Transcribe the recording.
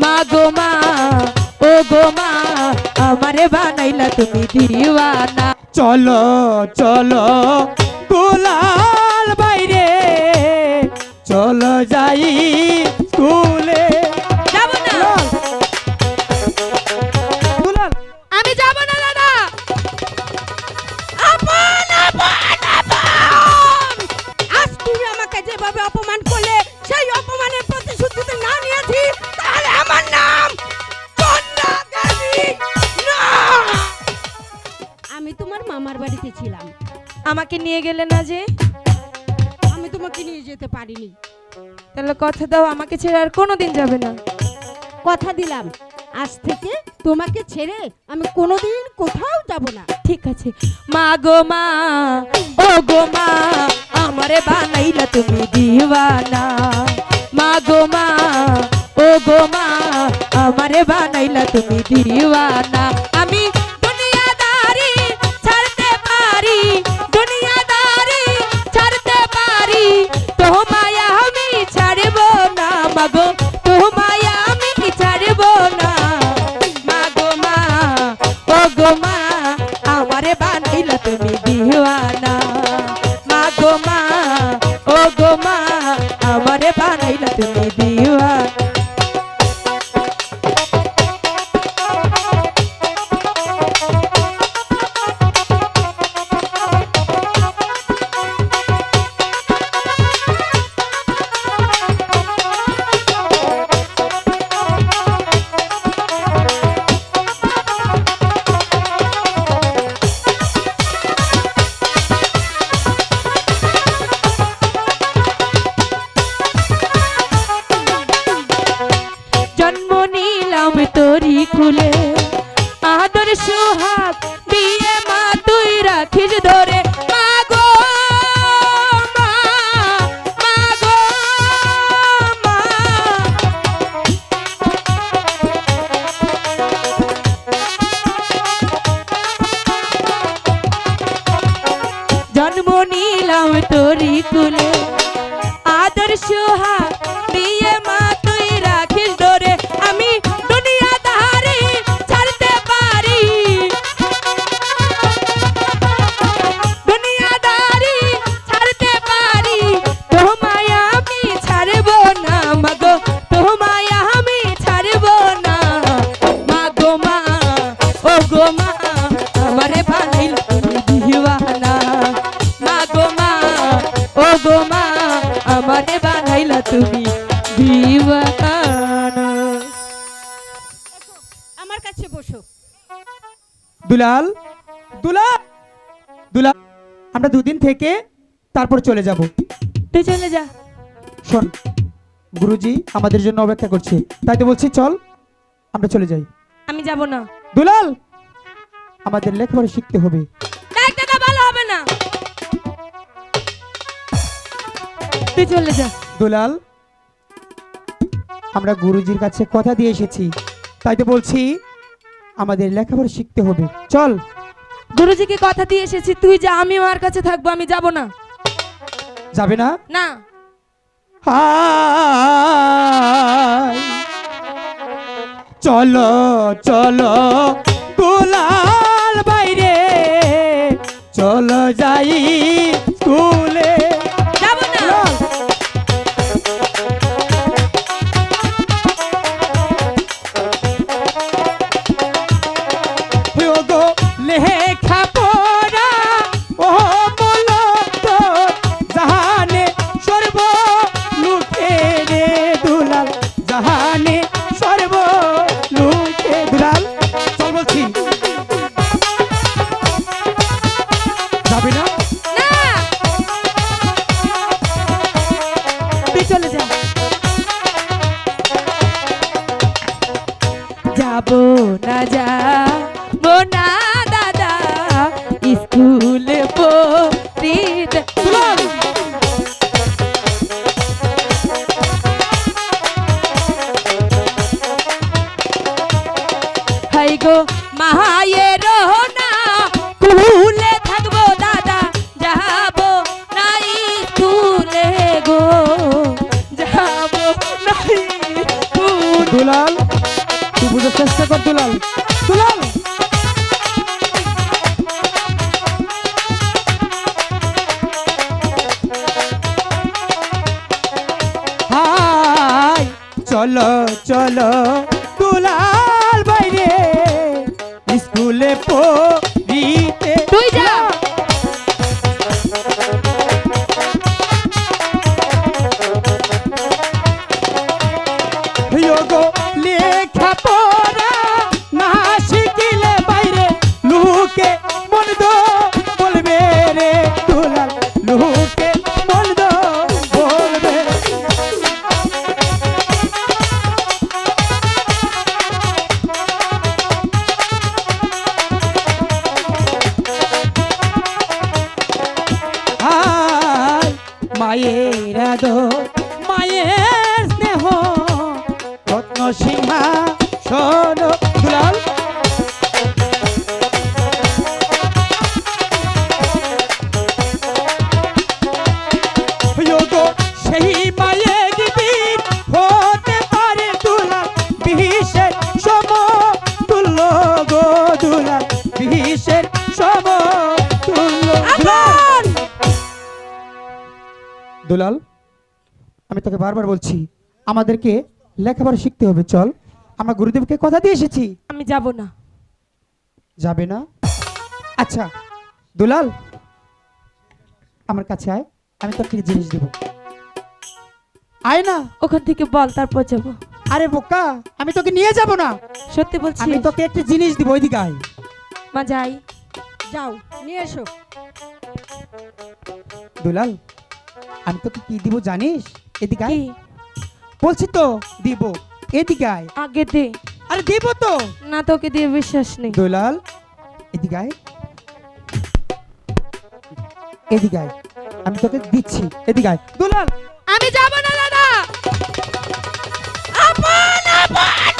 মা গো মা ও গো মা আমারে বানাইলা তুমি দিওয়ানা। চলো চলো দুলাল বাইরে চলো যাই স্কুলে। যাবো না, দুলাল আমি যাব না দাদা। আপন আপন আপন, আজ তুমি আমাকে যেভাবে অপমান করলে সেই অপমানের প্রতিশোধ যদি না নিয়েছি তাহলে আমার নাম কন্যা দেবী না। আমি তোমার মামার বাড়িতে ছিলাম, আমাকে নিয়ে গেলে না যে? আমি তোমাকে নিয়ে যেতে পারিনি। তাহলে কথা দাও আমাকে ছেড়ে আর কোনোদিন যাবে না। কথা দিলাম আজ থেকে তোমাকে ছেড়ে আমি কোনোদিন কোথাও যাব না। ঠিক আছে। মা গো মা ও গো মা আমারে বানাইলা তুমি দিওয়ানা। মা গো মা ও গো মা আমারে বানাইলা তুমি দিওয়ানা। আমি দুনিয়াদারি ছাড়তে পারি, দুনিয়াদারি ছাড়তে পারি, তোমায় আমি ছাড়ব না। মা গো তোমায় আমি ছাড়ব না। মা গো মা ও গো মা আমারে বানাইলা তুমি দিওয়ানা। মা গো মা ও গো মা আমারে বানাইলা তুমি দিওয়ানা। জন্ম নিলাম তোরি কুলে, আদর সোহাগ দিয়ে মা তুই রাখিস ধরে। মা গো মা, মা গো মা, জন্ম নিলাম তোরি কুলে, আদর সোহাগ দিয়ে মা তুই রাখিস ধরে। আমি দুনিয়াদারি ছাড়তে পারি, দুনিয়াদারি ছাড়তে পারি, তোমায় আমি ছাড়ব না। মা গো তোমায় আমি ছাড়ব না। মা গো মা ও গো মা আমারে বানাইলা তুমি দিওয়ানা। মা গো মা ও গো মা আমারে বানাইলা তুমি দিওয়ানা। আমার কাছে বসো। দুলাল দুলাল দুলাল আমরা দুদিন থেকে তারপর চলে যাব। তুই চলে যা। শোন গুরুজি আমাদের জন্য অপেক্ষা করছে, তাই তো বলছি চল আমরা চলে যাই। আমি যাব না। দুলাল আমাদের লেখাপড়া শিখতে হবে। দেখ দাদা ভালো হবে না, তুই চলে যা। দুলাল আমরা গুরুজির কাছে কথা দিয়ে এসেছি, তাই তো বলছি আমাদের লেখাপড়া শিখতে হবে। চল। গুরুজিকে কথা দিয়ে এসেছি, তুই যা, আমি আমার কাছে থাকবো। আমি যাব না। যাবে না? না। হায় চলো চলো দুলাল বাইরে চলো যাই স্কুলে। যাব না। গো লেখা পড়া ও বলো তো জাহানে সর্ব লুকে রে দুলাল, জাহানে সর্ব লুকে। দুলাল চল বলছি। যাবি না? না, তুই চলে যা। যাব না, যাব না দাদা স্কুলে পড়িতে। দুলাল হাই গো মায়ের না কুলে থাকবো দাদা, যাব নাই স্কুলে গো, যাব নাই স্কুলে। দুলাল তুই বুঝার চেষ্টা কর দুলাল। দুলাল হাই চলো চলো দুলাল বাইরে স্কুলে পড়িতে। তুই যা। গো লেখা পড়া না শিখিলে বাইরে লুকে মন দো বলবে রে দুলাল, লুকে মন দো বলবে। হায় মায়ের আদর মায়ের স্নেহ রত্ন সিংহাসন। দুলাল গো সেই মায়ের দিন হতে পারে দুলাল বিশের সমতুল্য গো দুলাল, বিশের সমতুল্য। আবার দুলাল আমি তোকে বারবার বলছি আমাদেরকে লেখাপড়া শিখতে হবে, চল। আমরা গুরুদেবকে কথা দিয়ে এসেছি। আমি যাব না। যাবে না? আচ্ছা দুলাল আমার কাছে আয়, আমি তোকে একটা জিনিস দেব। আয় না। ওখান থেকে বল, তারপর যাব। আরে বোকা আমি তোকে নিয়ে যাব না, সত্যি বলছি। আমি তোকে একটা জিনিস দিব, ওইদিকে আয়। মা যাই। যাও নিয়ে এসো। দুলাল আমি তোকে কি দিব জানিস? এদিকে আয়। কি? বলছি তো দিব, এদিকে আয়। আগে দে। আরে দিব তো। না, তোকে দিয়ে বিশ্বাস নেই। দুলাল এদিকে আয়, এদিকে আয়, আমি তোকে দিচ্ছি, এদিকে আয়। দুলাল আমি যাব না দাদা। আপন আপন